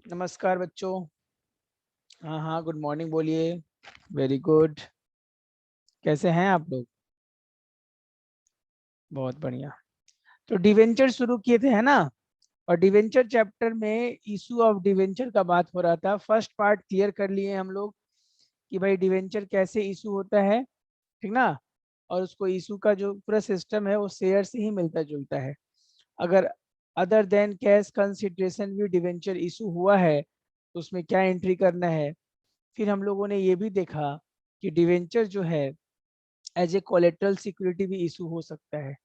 नमस्कार बच्चों। हाँ हाँ, गुड मॉर्निंग बोलिए। Very good. कैसे हैं आप लोग? बहुत बढ़िया। तो डिवेंचर शुरू किए थे, है ना? और डिवेंचर चैप्टर में इशू ऑफ डिवेंचर का बात हो रहा था। फर्स्ट पार्ट क्लियर कर लिए हम लोग कि भाई डिवेंचर कैसे इशू होता है, ठीक ना? और उसको इशू का जो पूरा सिस्टम है वो शेयर से ही मिलता जुलता है। अगर अदर देन कैश कंसिडरेशन भी डिवेंचर इशू हुआ है तो उसमें क्या एंट्री करना है। फिर हम लोगों ने ये भी देखा कि डिवेंचर जो है एज ए कोलेटरल सिक्योरिटी भी इशू हो सकता है।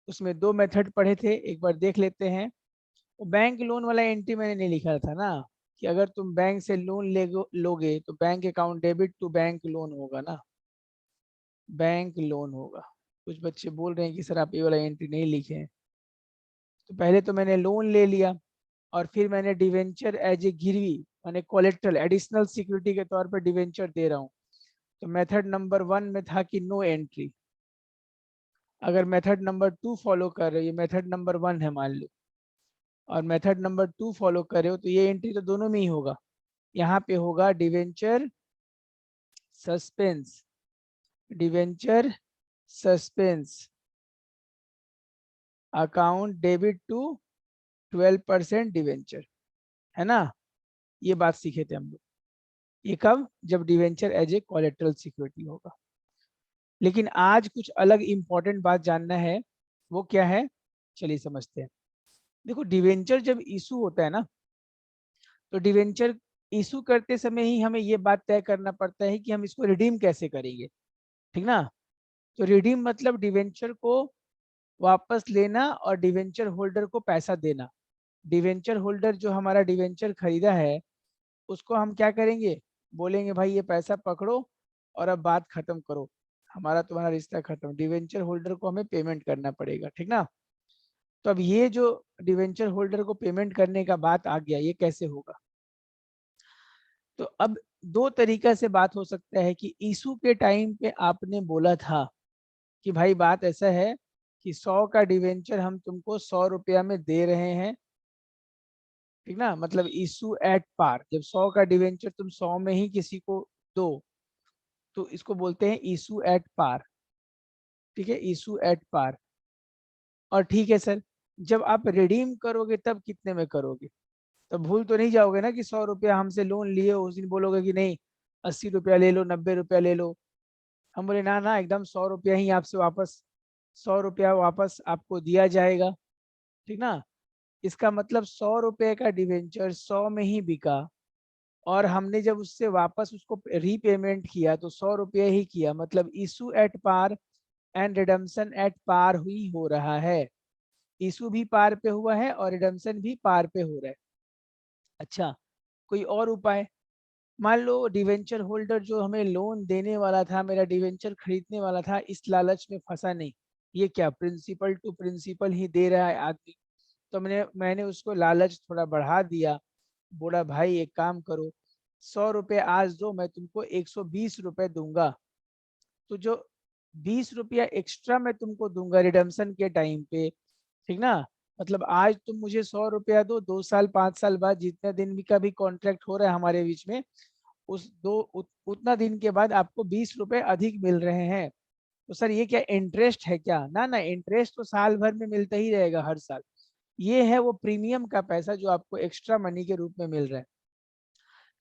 उसमें दो मेथड पढ़े थे, एक बार देख लेते हैं। वो बैंक लोन वाला एंट्री मैंने नहीं लिखा था ना, कि अगर तुम बैंक से लोन लोगे तो bank account debit to bank loan होगा ना, बैंक लोन होगा। कुछ बच्चे बोल रहे हैं कि सर आप ये वाला एंट्री नहीं लिखे हैं। तो पहले तो मैंने लोन ले लिया और फिर मैंने डिवेंचर एज ए गिरवी मैंने कोलेट्रल एडिशनल सिक्योरिटी के तौर पर डिवेंचर दे रहा हूँ। तो मेथड नंबर 1 में था कि नो एंट्री। अगर मेथड नंबर 2 फॉलो कर रहे हो, ये मेथड नंबर 1 है मान लो, और मेथड नंबर 2 फॉलो कर रहे हो तो ये एंट्री तो दोनों में ही होगा। यहाँ पे होगा debenture suspense, debenture suspense account debit to 12% debenture, है ना? ये बात सीखे थे हम लोग। ये कब? जब debenture as a collateral security होगा। लेकिन आज कुछ अलग इंपॉर्टेंट बात जानना है। वो क्या है? चलिए समझते हैं। देखो, डिवेंचर जब इशू होता है ना, तो डिवेंचर इशू करते समय ही हमें ये बात तय करना पड़ता है कि हम इसको रिडीम कैसे करेंगे, ठीक ना? तो रिडीम मतलब डिवेंचर को वापस लेना और डिवेंचर होल्डर को पैसा देना। डिवेंचर होल्डर जो हमारा डिवेंचर खरीदा है उसको हम क्या करेंगे? बोलेंगे भाई ये पैसा पकड़ो और अब बात खत्म करो, हमारा तुम्हारा रिश्ता खत्म। डिवेंचर होल्डर को हमें पेमेंट करना पड़ेगा, ठीक ना? तो अब ये जो डिवेंचर होल्डर को पेमेंट करने का बात आ गया, ये कैसे होगा? तो अब दो तरीका से बात हो सकता है कि इशू के टाइम पे आपने बोला था कि भाई बात ऐसा है कि 100 का डिवेंचर हम तुमको 100 रुपया में दे रहे हैं, ठीक ना? मतलब इशू एट पार। जब 100 का डिवेंचर तुम 100 में ही किसी को दो तो इसको बोलते हैं इशू एट पार, ठीक है? Issue at par. और ठीक है सर, जब आप रिडीम करोगे तब कितने में करोगे? तब भूल तो नहीं जाओगे ना कि 100 रुपया हमसे लोन लिए, उस दिन बोलोगे कि नहीं 80 रुपया ले लो, 90 रुपया ले लो। हम बोले ना ना, एकदम 100 रुपया ही आपसे वापस, 100 रुपया वापस आपको दिया जाएगा, ठीक ना? इसका मतलब 100 रुपये का डिवेंचर 100 में ही बिका, और हमने जब उससे वापस उसको रीपेमेंट किया तो 100 रुपये ही किया। मतलब issue at par and redemption at par ही हो रहा है। इशू भी पार पे हुआ है और रिडम्पशन भी पार पे हो रहा है। अच्छा, कोई और उपाय? मान लो डिवेंचर होल्डर जो हमें लोन देने वाला था, मेरा डिवेंचर खरीदने वाला था, इस लालच में फंसा नहीं। ये क्या प्रिंसिपल टू प्रिंसिपल ही दे रहा है आदमी, तो मैंने उसको लालच थोड़ा बढ़ा दिया। बोला भाई एक काम करो, 100 रुपये आज दो, मैं तुमको 120 रुपये दूंगा। तो जो 20 रुपया एक्स्ट्रा मैं तुमको दूंगा रिडम्पशन के टाइम पे, ठीक ना? मतलब आज तुम मुझे 100 रुपया दो, 2 साल 5 साल बाद जितने दिन भी का भी कॉन्ट्रैक्ट हो रहा है हमारे बीच में, उस उतना दिन के बाद आपको 20 रुपए अधिक मिल रहे हैं। तो सर ये क्या इंटरेस्ट है क्या? ना ना, इंटरेस्ट तो साल भर में मिलता ही रहेगा हर साल। ये है वो प्रीमियम का पैसा जो आपको एक्स्ट्रा मनी के रूप में मिल रहा है।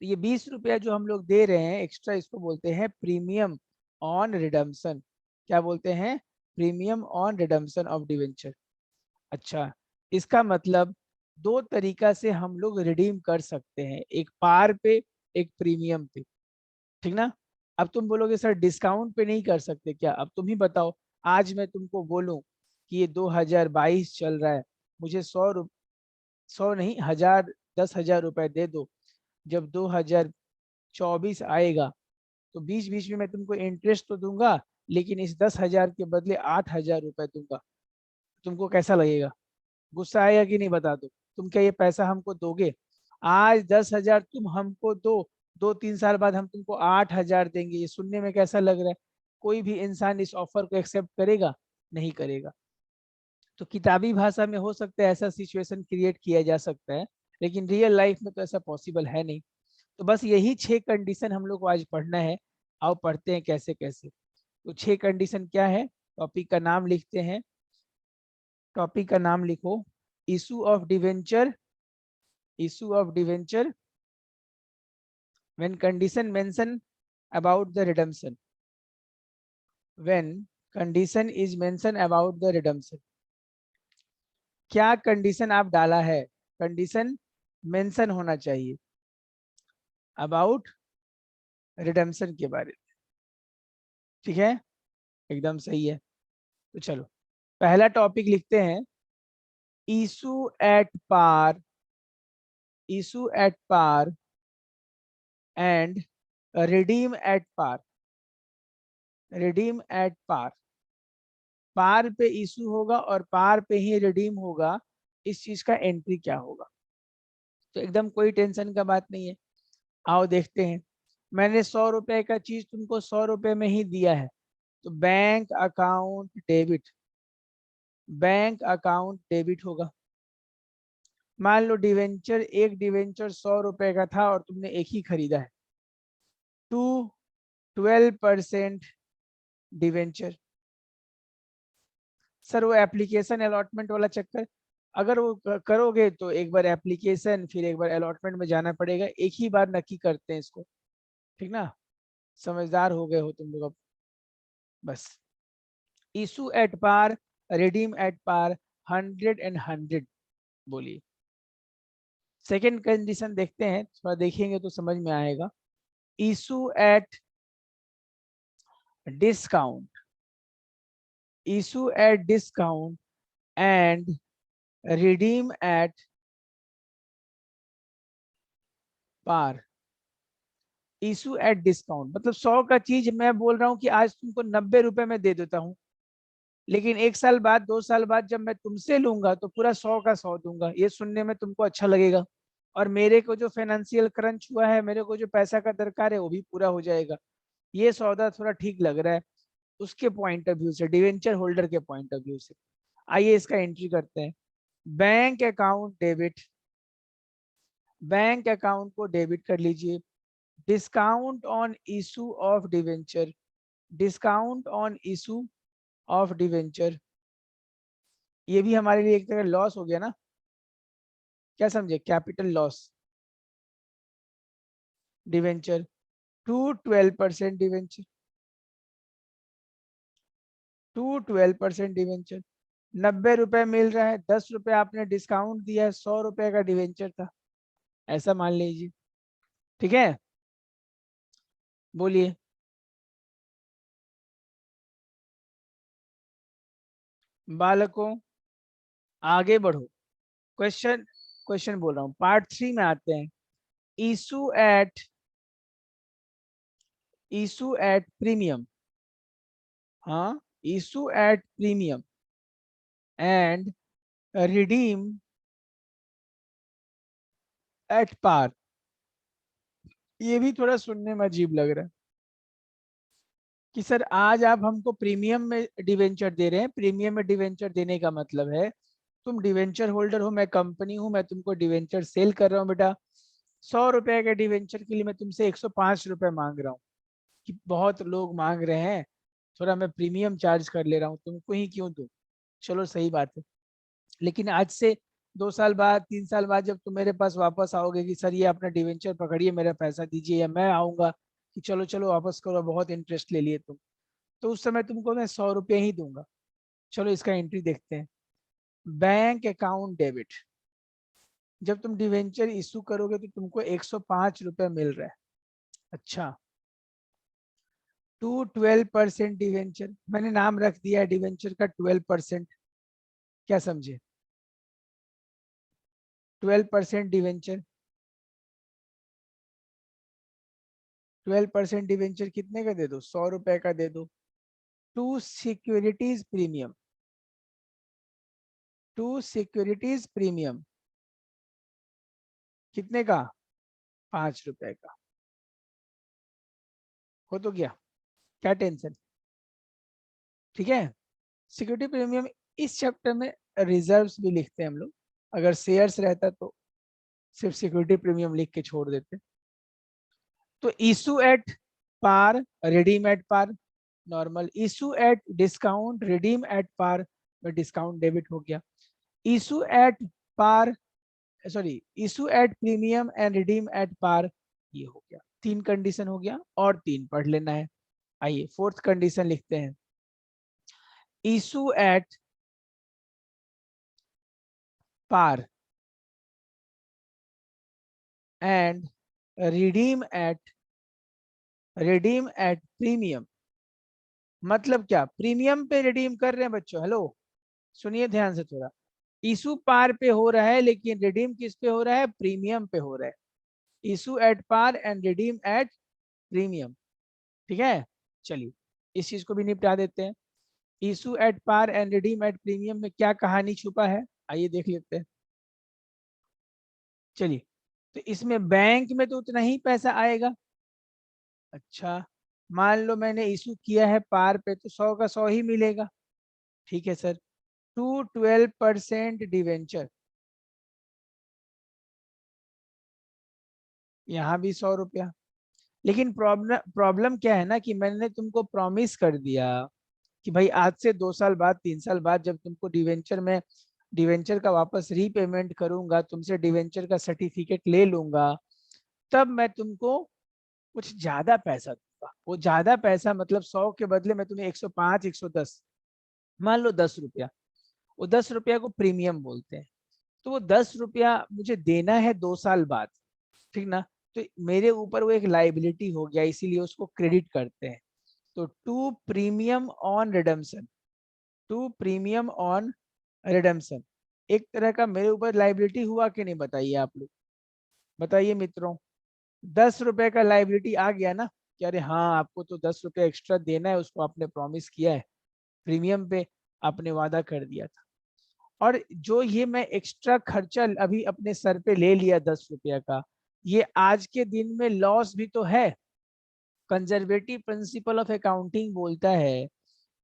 तो ये 20 रुपया जो हम लोग दे रहे हैं एक्स्ट्रा, इसको बोलते हैं प्रीमियम ऑन रिडम्पशन। क्या बोलते हैं? Premium on redemption of debenture. अच्छा, इसका मतलब दो तरीका से हम लोग रिडीम कर सकते हैं, एक पार पे, एक प्रीमियम पे, ठीक ना? अब तुम बोलोगे सर डिस्काउंट पे नहीं कर सकते क्या? अब तुम ही बताओ। आज मैं तुमको बोलूं कि ये 2022 चल रहा है, मुझे 100 नहीं, 1000, 10,000 रुपए दे दो। जब 2024 आएगा तो बीच बीच में मैं तुमको इंटरेस्ट तो दूंगा, लेकिन इस 10,000 के बदले 8,000 रुपए दूंगा। तुमको कैसा लगेगा? गुस्सा आएगा कि नहीं, बता दो। तुम क्या ये पैसा हमको दोगे? आज 10,000 तुम हमको दो, 2-3 साल बाद हम तुमको 8,000 देंगे। ये सुनने में कैसा लग रहा है? कोई भी इंसान इस ऑफर को एक्सेप्ट करेगा? नहीं करेगा। तो किताबी भाषा में हो सकता है ऐसा सिचुएशन क्रिएट किया जा सकता है, लेकिन रियल लाइफ में तो ऐसा पॉसिबल है नहीं। तो बस यही 6 कंडीशन हम लोग को आज पढ़ना है। आओ पढ़ते हैं कैसे कैसे। तो 6 कंडीशन क्या है, टॉपिक का नाम लिखते हैं। टॉपिक का नाम लिखो, issue of debenture. Issue of debenture when condition mention about the redemption, when condition is mentioned about the redemption। क्या कंडीशन आप डाला है, कंडीशन मेंशन होना चाहिए अबाउट रिडेम्पशन के बारे में। ठीक है, एकदम सही है। तो चलो पहला टॉपिक लिखते हैं, issue at par, issue at par and redeem at par, redeem at par. Par पे इशू होगा और पार पे ही रिडीम होगा, इस चीज का एंट्री क्या होगा। तो एकदम कोई टेंशन का बात नहीं है। आओ देखते हैं। मैंने 100 रुपए का चीज तुमको 100 रुपए में ही दिया है, तो bank account debit, bank account debit होगा। मान लो डिवेंचर, एक डिवेंचर 100 रुपए का था और तुमने एक ही खरीदा है, टू 12% डिवेंचर। सर वो एप्लीकेशन अलॉटमेंट वाला चक्कर, अगर वो करोगे तो एक बार एप्लीकेशन फिर एक बार अलॉटमेंट में जाना पड़ेगा, एक ही बार नक्की करते हैं इसको। ठीक ना, समझदार हो गए हो तुम लोग अब। बस issue at par, redeem at par, 100 and 100। बोलिए सेकेंड कंडीशन देखते हैं, थोड़ा देखेंगे तो समझ में आएगा। Issue at discount, issue at discount and redeem at par. Issue at discount मतलब 100 का चीज मैं बोल रहा हूँ कि आज तुमको 90 रुपए में दे देता हूँ, लेकिन 1 साल बाद 2 साल बाद जब मैं तुमसे लूंगा तो पूरा 100 का 100 दूंगा। ये सुनने में तुमको अच्छा लगेगा, और मेरे को जो फाइनेंशियल क्रंच हुआ है, मेरे को जो पैसा का दरकार है वो भी पूरा हो जाएगा। ये सौदा थोड़ा ठीक लग रहा है उसके पॉइंट ऑफ व्यू से, डिवेंचर होल्डर के पॉइंट ऑफ व्यू से। आइए इसका एंट्री करते हैं। Bank account debit, bank account को डेबिट कर लीजिए। Discount on issue of debenture, discount on issue of debenture, ये भी हमारे लिए एक तरह लॉस हो गया ना, क्या समझे, capital loss. Debenture to 12% debenture, to 12% debenture. 90 रुपए मिल रहा है, 10 रुपए आपने डिस्काउंट दिया है, 100 रुपए का डिवेंचर था, ऐसा मान लीजिए। ठीक है, बोलिए। बालकों आगे बढ़ो। क्वेश्चन, क्वेश्चन बोल रहा हूँ, पार्ट 3 में आते हैं। Issue at, issue at premium, हाँ issue at premium and redeem at par. ये भी थोड़ा सुनने में अजीब लग रहा है कि सर आज आप हमको प्रीमियम में डिवेंचर दे रहे हैं। प्रीमियम में डिवेंचर देने का मतलब है तुम डिवेंचर होल्डर हो, मैं कंपनी हूं, मैं तुमको डिवेंचर सेल कर रहा हूँ बेटा। 100 रुपए के डिवेंचर के लिए मैं तुमसे 105 रुपए मांग रहा हूँ, कि बहुत लोग मांग रहे हैं, थोड़ा मैं प्रीमियम चार्ज कर ले रहा हूँ, तुमको ही क्यों दूं। चलो सही बात है, लेकिन आज से 2 साल बाद 3 साल बाद जब तुम मेरे पास वापस आओगे कि सर ये अपना डिवेंचर पकड़िए मेरा पैसा दीजिए, या मैं आऊंगा कि चलो चलो वापस करो, बहुत इंटरेस्ट ले लिए तुम, तो उस समय तुमको मैं 100 रुपये ही दूंगा। चलो इसका एंट्री देखते हैं। बैंक अकाउंट डेबिट, जब तुम डिवेंचर इशू करोगे तो तुमको 105 रुपये मिल रहा है। अच्छा, टू 12% डिवेंचर, मैंने नाम रख दिया है डिवेंचर का 12%, क्या समझे, 12% डिवेंचर। 12% डिवेंचर कितने का दे दो, 100 रुपए का दे दो। To securities premium, to securities premium कितने का, 5 रुपए का। हो तो गया, क्या टेंशन। ठीक है, सिक्योरिटी प्रीमियम। इस चैप्टर में रिजर्व्स भी लिखते हैं हम लोग, अगर शेयर्स रहता तो सिर्फ सिक्योरिटी प्रीमियम लिख के छोड़ देते। तो issue at par, redeem at par, normal. Issue at discount, redeem at par, discount debit हो गया। Issue at par, sorry, issue at premium and redeem at par, ये हो गया। 3 कंडीशन हो गया और 3 पढ़ लेना है। आइए 4th कंडीशन लिखते हैं। Issue at par and redeem at premium. मतलब क्या, प्रीमियम पे रिडीम कर रहे हैं बच्चों? हेलो, सुनिए ध्यान से थोड़ा। इशू पार पे हो रहा है लेकिन रिडीम किस पे हो रहा है? प्रीमियम पे हो रहा है। Issue at par and redeem at premium. ठीक है, चलिए इस चीज को भी निपटा देते हैं। Issue at par and redeem at premium में क्या कहानी छुपा है, आइए देख लेते हैं। चलिए, तो इसमें बैंक में तो उतना ही पैसा आएगा। अच्छा, मान लो मैंने इशू किया है पार पे, तो 100 का 100 ही मिलेगा। ठीक है सर। टू 12% डिवेंचर, यहाँ भी 100 रुपया। लेकिन प्रॉब्लम क्या है ना, कि मैंने तुमको प्रॉमिस कर दिया कि भाई आज से 2 साल बाद, 3 साल बाद जब तुमको डिवेंचर में, डिवेंचर का वापस रीपेमेंट करूंगा, तुमसे डिवेंचर का सर्टिफिकेट ले लूंगा, तब मैं तुमको कुछ ज्यादा पैसा दूंगा। वो ज्यादा पैसा मतलब 100 के बदले मैं तुम्हें 105, 110, मान लो 10 रुपया। वो 10 रुपया को प्रीमियम बोलते हैं। तो वो 10 रुपया मुझे देना है 2 साल बाद, ठीक ना? तो मेरे ऊपर वो एक लाइबिलिटी हो गया, इसीलिए उसको क्रेडिट करते हैं। तो to premium on redemption, to premium on redemption एक तरह का मेरे ऊपर लाइबिलिटी हुआ कि नहीं, बताइए आप लोग, बताइए मित्रों। 10 रुपए का लाइबिलिटी आ गया ना, कि अरे हाँ आपको तो 10 रुपए एक्स्ट्रा देना है, उसको आपने प्रॉमिस किया है, प्रीमियम पे आपने वादा कर दिया था। और जो ये मैं एक्स्ट्रा खर्चा अभी अपने सर पे ले लिया 10 रुपया का, ये आज के दिन में लॉस भी तो है। कंजर्वेटिव प्रिंसिपल ऑफ अकाउंटिंग बोलता है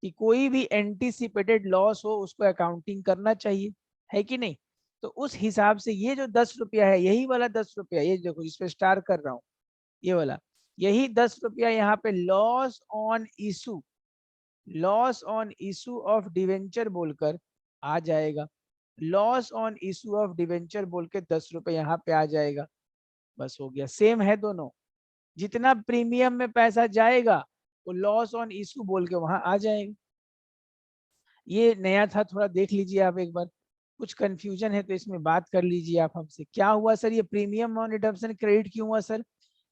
कि कोई भी एंटीसिपेटेड लॉस हो उसको अकाउंटिंग करना चाहिए, है कि नहीं? तो उस हिसाब से ये जो 10 रुपया है, यही वाला 10 रुपया, ये देखो जिस पे स्टार कर रहा हूँ, ये वाला, यही 10 रुपया यहाँ पे loss on issue, loss on issue of debenture बोलकर आ जाएगा। Loss on issue of debenture बोल के 10 रुपए यहाँ पे आ जाएगा। बस हो गया, सेम है दोनों। जितना प्रीमियम में पैसा जाएगा वो लॉस ऑन इशू बोल के वहां आ जाएगा। ये नया था, थोड़ा देख लीजिए आप एक बार। कुछ कंफ्यूजन है तो इसमें बात कर लीजिए आप हमसे। क्या हुआ सर, ये प्रीमियम ऑन रिडम्पशन क्रेडिट क्यों हुआ सर?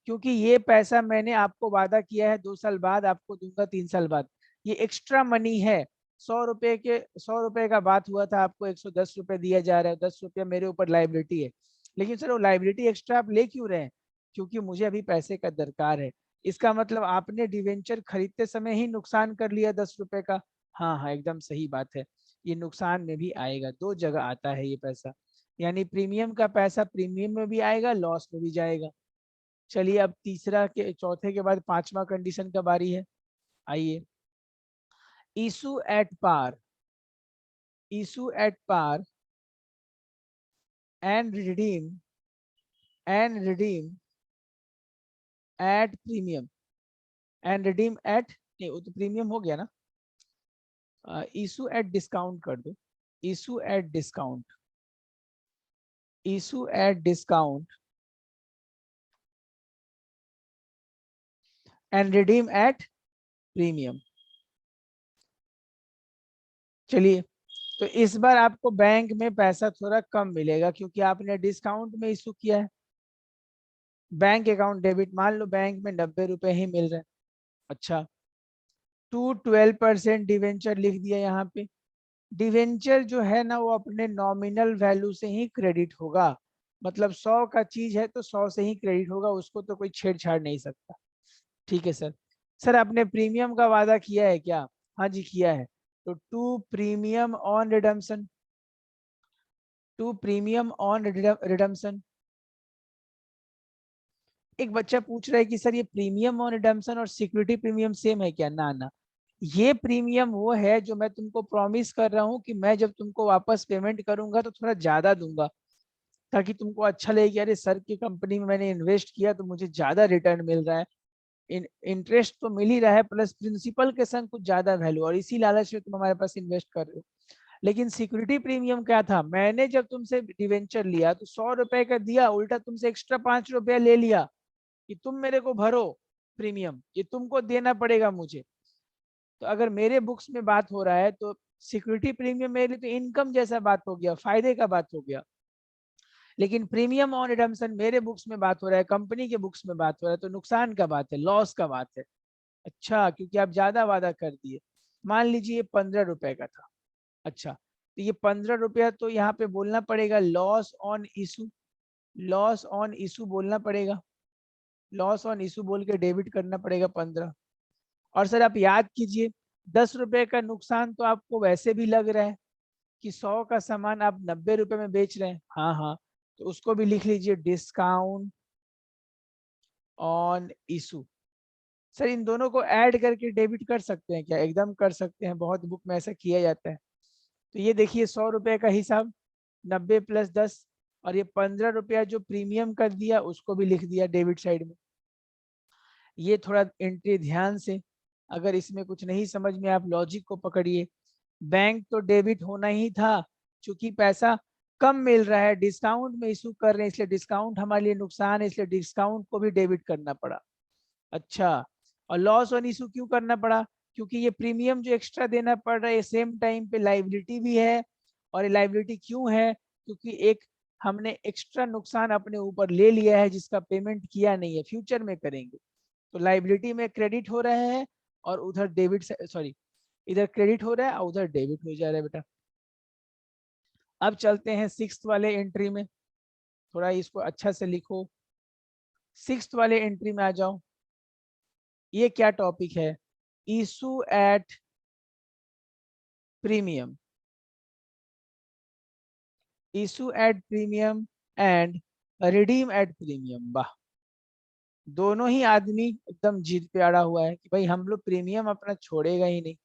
क्योंकि ये पैसा मैंने आपको वादा किया है 2 साल बाद आपको दूंगा, 3 साल बाद। ये एक्स्ट्रा मनी है। 100 रुपए के, 100 रुपए का बात हुआ था, आपको 110 रुपए दिया जा रहा है, 10 रुपया मेरे ऊपर लाइबिलिटी है। लेकिन सर वो लाइबिलिटी एक्स्ट्रा आप ले क्यों रहे हैं? क्योंकि मुझे अभी पैसे का दरकार है। इसका मतलब आपने डिवेंचर खरीदते समय ही नुकसान कर लिया 10 रुपए का। हाँ हाँ, एकदम सही बात है। ये नुकसान में भी आएगा, 2 जगह आता है ये पैसा। यानी प्रीमियम का पैसा प्रीमियम में भी आएगा, लॉस में भी जाएगा। चलिए अब तीसरा के चौथे के बाद 5वां कंडीशन का बारी है। आइए, issue at par, issue at par and redeem, and redeem at premium, and redeem at, नहीं वो तो प्रीमियम हो गया ना। इशू एट डिस्काउंट कर दो, issue at discount, issue at discount and redeem at premium. चलिए, तो इस बार आपको बैंक में पैसा थोड़ा कम मिलेगा क्योंकि आपने डिस्काउंट में इशू किया है। बैंक अकाउंट डेबिट, मान लो बैंक में 90 रुपए ही मिल रहे हैं। अच्छा, टू 12% डिवेंचर लिख दिया यहाँ पे। डिवेंचर जो है ना, वो अपने नॉमिनल वैल्यू से ही क्रेडिट होगा। मतलब 100 का चीज है तो 100 से ही क्रेडिट होगा, उसको तो कोई छेड़छाड़ नहीं सकता। ठीक है सर। सर आपने प्रीमियम का वादा किया है क्या? हाँ जी किया है। तो to premium on redemption, to premium on redemption. एक बच्चा पूछ रहा है कि सर ये प्रीमियम ऑन रिडम्पशन और सिक्योरिटी प्रीमियम सेम है क्या? ना ना, ये प्रीमियम वो है जो मैं तुमको प्रॉमिस कर रहा हूँ कि मैं जब तुमको वापस पेमेंट करूंगा तो थोड़ा ज्यादा दूंगा। ताकि तुमको अच्छा लगे कि अरे सर की कंपनी में मैंने इन्वेस्ट किया तो मुझे ज्यादा रिटर्न मिल रहा है, इंटरेस्ट तो मिल ही रहा है प्लस प्रिंसिपल के संग कुछ ज्यादा वैल्यू, और इसी लालच में तुम हमारे पास इन्वेस्ट कर रहे हो। लेकिन सिक्योरिटी प्रीमियम क्या था, मैंने जब तुमसे डिवेंचर लिया तो 100 रुपए का दिया, उल्टा तुमसे एक्स्ट्रा 5 रुपया ले लिया कि तुम मेरे को भरो प्रीमियम, ये तुमको देना पड़ेगा मुझे। तो अगर मेरे बुक्स में बात हो रहा है तो सिक्योरिटी प्रीमियम मेरे लिए तो इनकम जैसा बात हो गया, फायदे का बात हो गया। लेकिन प्रीमियम ऑन रिडम्पशन मेरे बुक्स में बात हो रहा है, कंपनी के बुक्स में बात हो रहा है, तो नुकसान का बात है, लॉस का बात है। अच्छा, क्योंकि आप ज्यादा वादा कर दिए। मान लीजिए ये 15 रुपए का था। अच्छा, तो ये 15 रुपया तो यहाँ पे बोलना पड़ेगा loss on issue, loss on issue बोलना पड़ेगा, लॉस ऑन इशू बोल के डेबिट करना पड़ेगा 15। और सर आप याद कीजिए, 10 रुपए का नुकसान तो आपको वैसे भी लग रहा है कि 100 का सामान आप 90 रुपए में बेच रहे हैं। हाँ हाँ, तो उसको भी लिख लीजिए, डिस्काउंट ऑन इशू। सर इन दोनों को ऐड करके डेबिट कर सकते हैं क्या? एकदम कर सकते हैं, बहुत बुक में ऐसा किया जाता है। तो ये देखिए 100 रुपए का हिसाब, 90 + 10, और ये 15 रुपया जो प्रीमियम कर दिया उसको भी लिख दिया डेबिट साइड में। ये थोड़ा एंट्री ध्यान से, अगर इसमें कुछ नहीं समझ में आप लॉजिक को पकड़िए। बैंक तो डेबिट होना ही था, क्योंकि पैसा कम मिल रहा है, डिस्काउंट में इशू कर रहे हैं, इसलिए डिस्काउंट हमारे लिए नुकसान है, इसलिए डिस्काउंट को भी डेबिट करना पड़ा। अच्छा, और लॉस ऑन इशू क्यों करना पड़ा? क्योंकि ये प्रीमियम जो एक्स्ट्रा देना पड़ रहा है सेम टाइम पे लाइबिलिटी भी है। और लाइबिलिटी क्यों है? क्योंकि एक हमने एक्स्ट्रा नुकसान अपने ऊपर ले लिया है जिसका पेमेंट किया नहीं है, फ्यूचर में करेंगे। तो लाइबिलिटी में क्रेडिट हो रहा है और उधर डेबिट से, सॉरी, इधर क्रेडिट हो रहा है और उधर डेबिट हो जा रहा है बेटा। अब चलते हैं सिक्स्थ वाले एंट्री में, थोड़ा इसको अच्छा से लिखो। सिक्स्थ वाले एंट्री में आ जाओ। ये क्या टॉपिक है? Issue at premium, issue at premium and redeem at premium. वाह, दोनों ही आदमी एकदम जिद पे अड़ा हुआ है कि भाई हम लोग प्रीमियम अपना छोड़ेगा ही नहीं।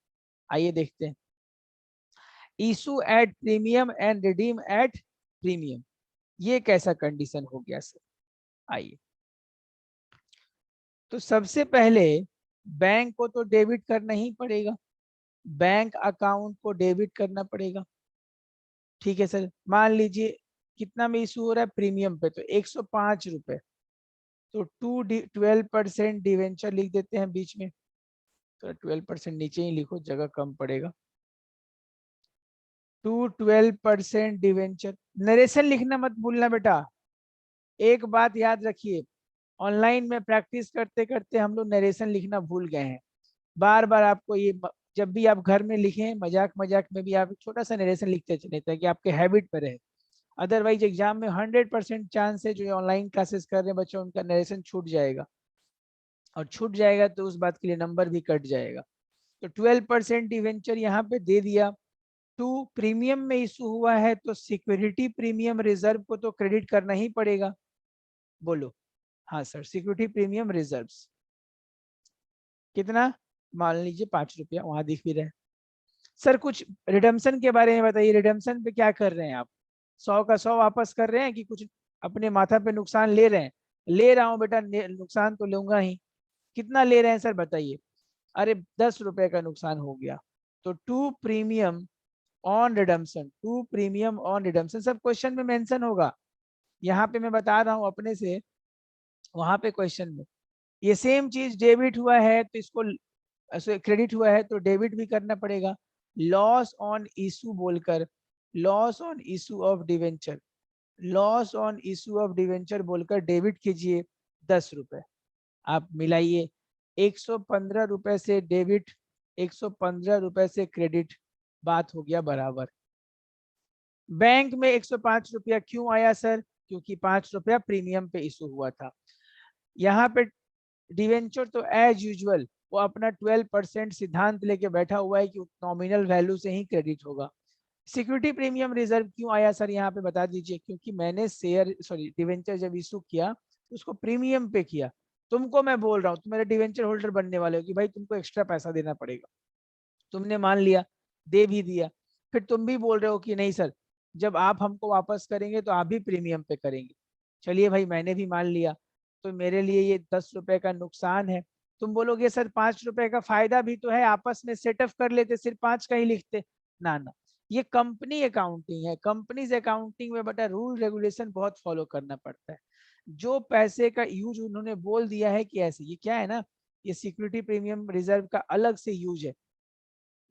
आइए देखते हैं, issue at premium and redeem at premium, ये कैसा कंडीशन हो गया सर? आइए, तो सबसे पहले बैंक को तो डेबिट करना ही पड़ेगा, बैंक अकाउंट को डेबिट करना पड़ेगा। ठीक है सर, मान लीजिए कितना में इशू हो रहा है प्रीमियम पे, तो 105 रुपए, तो 12% डिवेंचर लिख देते हैं बीच में, तो 12% नीचे ही लिखो, जगह कम पड़ेगा। 12% डिवेंचर, नरेशन लिखना मत भूलना बेटा। एक बात याद रखिए, ऑनलाइन में प्रैक्टिस करते करते हम लोग नरेशन लिखना भूल गए हैं। बार बार आपको ये जब भी आप घर में लिखें, मजाक मजाक में भी आप छोटा सा नरेशन लिखते चले ताकि आपके हैबिट पे रहे। अदरवाइज एग्जाम में 100% चांस है जो ऑनलाइन क्लासेस कर रहे हैं बच्चों, उनका नरेशन छूट जाएगा, और छूट जाएगा तो उस बात के लिए नंबर भी कट जाएगा। तो 12% डिवेंचर यहाँ पे दे दिया। टू, प्रीमियम में इशू हुआ है तो सिक्योरिटी प्रीमियम रिजर्व को तो क्रेडिट करना ही पड़ेगा। बोलो। हाँ सर, सिक्योरिटी प्रीमियम रिजर्व कितना? मान लीजिए 5 रुपया, वहां दिख भी रहे। सर कुछ रिडम्पशन के बारे में बताइए, रिडम्पशन पे क्या कर रहे हैं आप? 100 का 100 वापस कर रहे हैं कि कुछ अपने माथा पे नुकसान ले रहे हैं? ले रहा हूँ बेटा, नुकसान तो लूंगा ही। कितना ले रहे हैं सर बताइए? अरे 10 रुपए का नुकसान हो गया। तो to premium on redemption, to premium on redemption सब क्वेश्चन में मेंशन होगा। यहाँ पे मैं बता रहा हूँ अपने से, वहां पे क्वेश्चन में ये सेम चीज डेबिट हुआ है तो इसको, क्रेडिट हुआ है तो डेबिट भी करना पड़ेगा। लॉस ऑन इशू बोलकर, loss on issue of debenture, loss on issue of debenture बोलकर डेबिट कीजिए 10 रुपए। आप मिलाइए, 115 रुपए से डेबिट, 115 रुपए से क्रेडिट, बात हो गया बराबर। बैंक में 105 रुपया क्यों आया सर? क्योंकि 5 रुपया प्रीमियम पे इशू हुआ था। यहाँ पे डिवेंचर तो एज यूजुअल वो अपना 12% सिद्धांत लेके बैठा हुआ है कि नॉमिनल वैल्यू से ही क्रेडिट होगा। सिक्योरिटी प्रीमियम रिजर्व क्यों आया सर यहाँ पे बता दीजिए? क्योंकि मैंने शेयर, सॉरी, डिवेंचर जब इशू किया तो उसको प्रीमियम पे किया। तुमको मैं बोल रहा हूँ, तुम मेरे डिवेंचर होल्डर बनने वाले हो कि भाई तुमको एक्स्ट्रा पैसा देना पड़ेगा, तुमने मान लिया, दे भी दिया, फिर तुम भी बोल रहे हो कि नहीं सर जब आप हमको वापस करेंगे तो आप भी प्रीमियम पे करेंगे। चलिए भाई मैंने भी मान लिया, तो मेरे लिए ये 10 रुपए का नुकसान है। तुम बोलोगे सर 5 रुपए का फायदा भी तो है, आपस में सेटअप कर लेते, सिर्फ 5 का ही लिखते। ना ना, ये कंपनी अकाउंटिंग है। कंपनीज अकाउंटिंग में बेटा रूल रेगुलेशन बहुत फॉलो करना पड़ता है। जो पैसे का यूज उन्होंने बोल दिया है कि ऐसे, ये क्या है ना, ये सिक्योरिटी प्रीमियम रिजर्व का अलग से यूज है,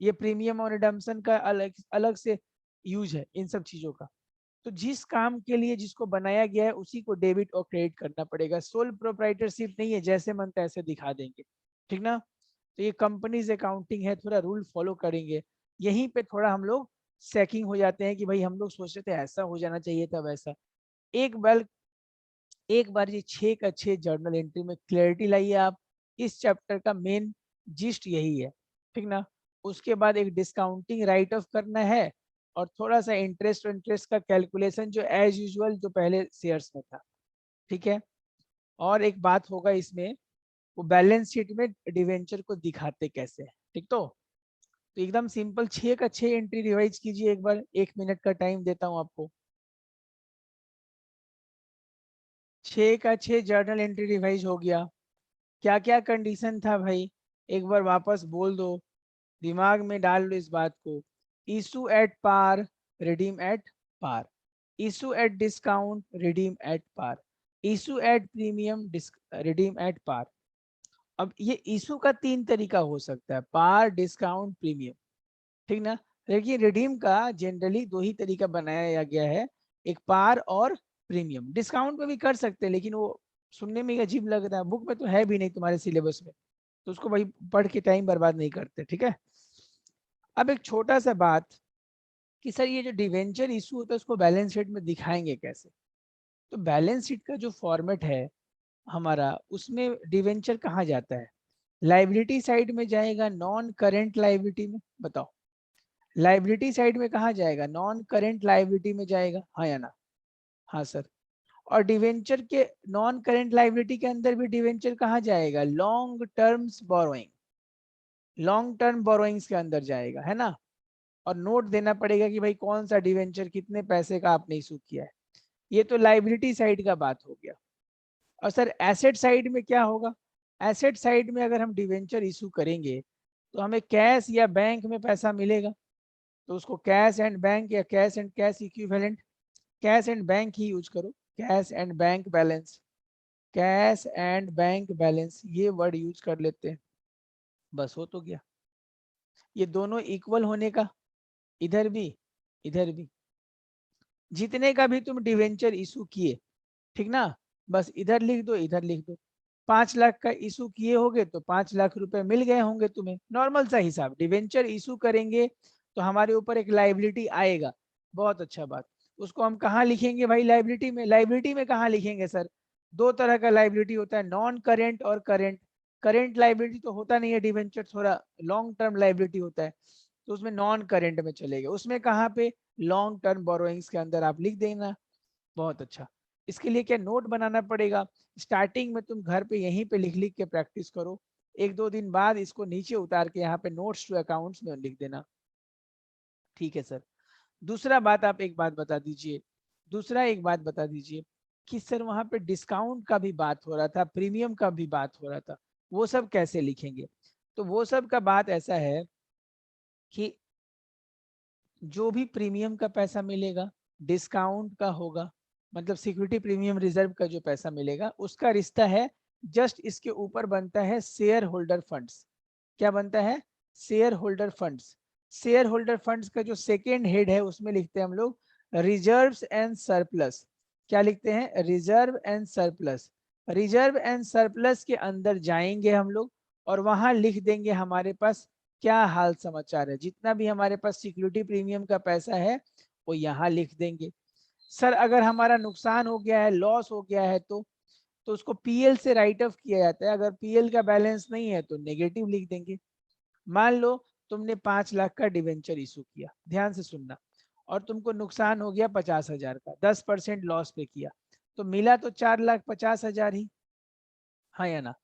ये प्रीमियम और रिडम्पशन का अलग अलग से यूज है इन सब चीजों का। तो जिस काम के लिए जिसको बनाया गया है उसी को डेबिट और क्रेडिट करना पड़ेगा। सोल प्रोप्राइटरशिप नहीं है, जैसे मन तैसे दिखा देंगे, ठीक ना। तो ये कंपनीज अकाउंटिंग है, थोड़ा रूल फॉलो करेंगे। यहीं पे थोड़ा हम लोग सैकिंग हो जाते हैं कि भाई हम लोग सोच रहे थे ऐसा हो जाना चाहिए था वैसा। एक बार ये 6 का 6 जर्नल एंट्री में क्लैरिटी लाइए आप। इस चैप्टर का मेन जिस्ट यही है, ठीक ना। उसके बाद एक डिस्काउंटिंग राइट ऑफ करना है, और थोड़ा सा इंटरेस्ट का कैलकुलेशन जो एज यूजुअल जो पहले शेयर्स में था, ठीक है। और एक बात होगा इसमें, वो बैलेंस शीट में डिवेंचर को दिखाते कैसे हैं, ठीक। तो एकदम सिंपल 6 का 6 एंट्री रिवाइज कीजिए एक बार, 1 मिनट का टाइम देता हूं आपको। 6 का 6 जर्नल एंट्री रिवाइज हो गया। क्या क्या कंडीशन था भाई, एक बार वापस बोल दो, दिमाग में डाल लो इस बात को। Issue at par, redeem at par. Issue at discount, redeem at par. Issue at premium, redeem at par. अब ये इशू का 3 तरीका हो सकता है, पार, डिस्काउंट, प्रीमियम, ठीक ना। देखिए रिडीम का जनरली 2 ही तरीका बनाया गया है, एक पार और प्रीमियम। डिस्काउंट में भी कर सकते हैं, लेकिन वो सुनने में अजीब लग रहा है, बुक में तो है भी नहीं तुम्हारे सिलेबस में, तो उसको भाई पढ़ के टाइम बर्बाद नहीं करते, ठीक है। अब एक छोटा सा बात कि सर ये जो डिवेंचर इशू होता है उसको बैलेंस शीट में दिखाएंगे कैसे। तो बैलेंस शीट का जो फॉर्मेट है हमारा, उसमें डिवेंचर कहाँ जाता है, लाइबिलिटी साइड में जाएगा, नॉन करेंट लाइबिलिटी में। बताओ लाइबिलिटी साइड में कहाँ जाएगा, नॉन करेंट लाइबिलिटी में जाएगा, हाँ या ना। हाँ सर। और डिवेंचर के नॉन करेंट लाइबिलिटी के अंदर भी डिवेंचर कहाँ जाएगा, long terms borrowing, long term borrowings के अंदर जाएगा, है ना। और नोट देना पड़ेगा कि भाई कौन सा डिवेंचर कितने पैसे का आपने इशू किया है। ये तो लाइबिलिटी साइड का बात हो गया। और सर एसेट साइड में क्या होगा, एसेट साइड में अगर हम डिवेंचर इशू करेंगे तो हमें कैश या बैंक में पैसा मिलेगा, तो उसको कैश एंड बैंक या cash and cash equivalent, cash and bank ही यूज करो, cash and bank balance, cash and bank balance ये वर्ड यूज कर लेते हैं, बस हो तो गया। ये दोनों इक्वल होने का, इधर भी इधर भी, जितने का भी तुम डिवेंचर इशू किए, ठीक ना, बस इधर लिख दो इधर लिख दो। 5 लाख का इशू किए होगे तो 5 लाख रुपए मिल गए होंगे तुम्हें, नॉर्मल सा हिसाब। डिवेंचर इशू करेंगे तो हमारे ऊपर एक लाइबिलिटी आएगा, बहुत अच्छा बात। उसको हम कहाँ लिखेंगे भाई, लाइबिलिटी में। लाइबिलिटी में कहाँ लिखेंगे सर, 2 तरह का लाइबिलिटी होता है, नॉन करेंट और करेंट। करेंट लाइबिलिटी तो होता नहीं है डिवेंचर, थोड़ा लॉन्ग टर्म लाइबिलिटी होता है, तो उसमें नॉन करेंट में चलेगा। उसमें कहाँ पे, लॉन्ग टर्म बोरोइंग्स के अंदर आप लिख देना, बहुत अच्छा। इसके लिए क्या नोट बनाना पड़ेगा, स्टार्टिंग में तुम घर पे यहीं पे लिख लिख के प्रैक्टिस करो, 1-2 दिन बाद इसको नीचे उतार के यहाँ पे नोट्स टू अकाउंट्स में लिख देना, ठीक है सर। दूसरा बात आप एक बात बता दीजिए, दूसरा एक बात बता दीजिए कि सर वहां पे डिस्काउंट का भी बात हो रहा था, प्रीमियम का भी बात हो रहा था, वो सब कैसे लिखेंगे। तो वो सब का बात ऐसा है कि जो भी प्रीमियम का पैसा मिलेगा, डिस्काउंट का होगा, मतलब सिक्योरिटी प्रीमियम रिजर्व का जो पैसा मिलेगा उसका रिश्ता है, जस्ट इसके ऊपर बनता है शेयर होल्डर फंड्स। क्या बनता है, share holder funds. Share holder funds का जो सेकेंड हेड है उसमें लिखते हैं हम लोग रिजर्व्स एंड सरप्लस। क्या लिखते हैं, reserve and surplus. Reserve and surplus के अंदर जाएंगे हम लोग, और वहां लिख देंगे हमारे पास क्या हाल समाचार है, जितना भी हमारे पास सिक्योरिटी प्रीमियम का पैसा है वो यहाँ लिख देंगे। सर अगर हमारा नुकसान हो गया है, लॉस हो गया है, तो उसको पीएल से राइट ऑफ किया जाता है। अगर पीएल का बैलेंस नहीं है तो नेगेटिव लिख देंगे। मान लो तुमने 5 लाख का डिवेंचर इशू किया, ध्यान से सुनना, और तुमको नुकसान हो गया 50,000 का, 10% लॉस पे किया, तो मिला तो 4,50,000 ही, हाँ या ना।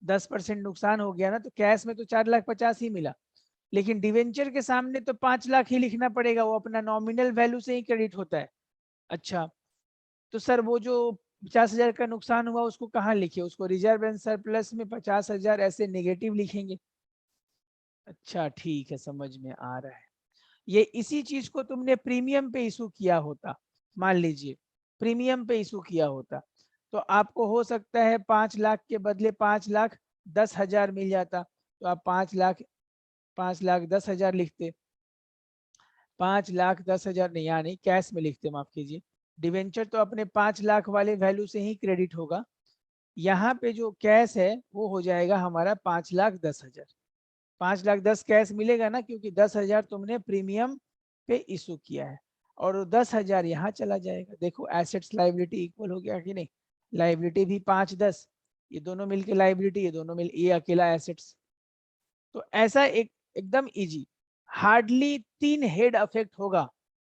10% नुकसान हो गया ना, तो कैश में तो 4,50,000 ही मिला। लेकिन डिवेंचर के सामने तो 5 लाख ही लिखना पड़ेगा, वो अपना नॉमिनल वैल्यू से ही क्रेडिट होता है। अच्छा, तो सर वो जो 50,000 का नुकसान हुआ उसको कहाँ लिखे, उसको रिजर्व एंड सरप्लस में 50,000 ऐसे नेगेटिव लिखेंगे। अच्छा ठीक है, समझ में आ रहा है। ये इसी चीज को तुमने प्रीमियम पे इशू किया होता, मान लीजिए प्रीमियम पे इशू किया होता, तो आपको हो सकता है 5 लाख के बदले 5,10,000 मिल जाता, तो आप 5,10,000 लिखते। 5,10,000 नहीं, यहाँ नहीं, कैश में लिखते, माफ कीजिए। डिवेंचर तो अपने 5 लाख वाले वैल्यू से ही क्रेडिट होगा, यहाँ पे जो कैश है वो हो जाएगा हमारा 5,10,000। 5,10,000 कैश मिलेगा ना, क्योंकि 10,000 तुमने प्रीमियम पे इशू किया है, और 10,000 यहाँ चला जाएगा। देखो एसेट्स लाइबिलिटी इक्वल हो गया कि नहीं, लाइबिलिटी भी 5,10, ये दोनों मिलके लाइबिलिटी, ये दोनों मिल, ये अकेला एसेट्स। तो ऐसा एकदम इजी, हार्डली 3 हेड अफेक्ट होगा।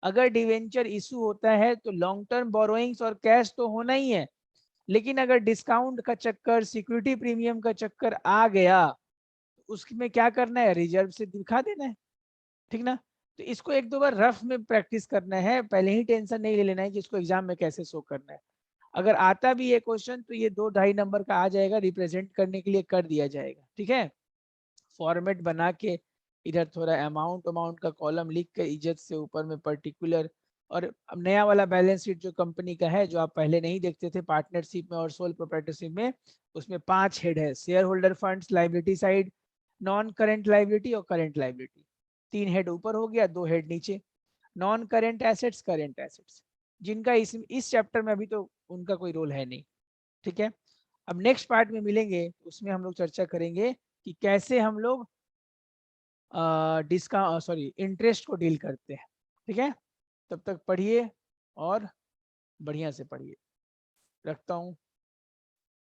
अगर डिवेंचर इशू होता है तो लॉन्ग टर्म बोरोइंग्स और कैश तो होना ही है, लेकिन अगर डिस्काउंट का चक्कर, सिक्योरिटी प्रीमियम का चक्कर आ गया, उसमें क्या करना है, रिजर्व से दिखा देना है, ठीक ना। तो इसको एक दो बार रफ में प्रैक्टिस करना है, पहले ही टेंशन नहीं ले लेना है कि इसको एग्जाम में कैसे शो करना है। अगर आता भी ये क्वेश्चन तो ये 2-2.5 नंबर का आ जाएगा, रिप्रेजेंट करने के लिए कर दिया जाएगा, ठीक है। फॉर्मेट बना के इधर थोड़ा अमाउंट अमाउंट का कॉलम लिख के इज्जत से ऊपर में पर्टिकुलर, और अब नया वाला बैलेंस शीट जो कंपनी का है, जो आप पहले नहीं देखते थे पार्टनरशिप में और सोल प्रोप्राइटरशिप में, उसमें 5 हेड है, share holder funds, liability side, non current liability और करेंट लाइबिलिटी। 3 हेड ऊपर हो गया, 2 हेड नीचे। Non current assets, current assets, जिनका इस चैप्टर में अभी तो उनका कोई रोल है नहीं, ठीक है। अब नेक्स्ट पार्ट में मिलेंगे, उसमें हम लोग चर्चा करेंगे कि कैसे हम लोग इंटरेस्ट को डील करते हैं, ठीक है। तब तक पढ़िए और बढ़िया से पढ़िए, रखता हूँ।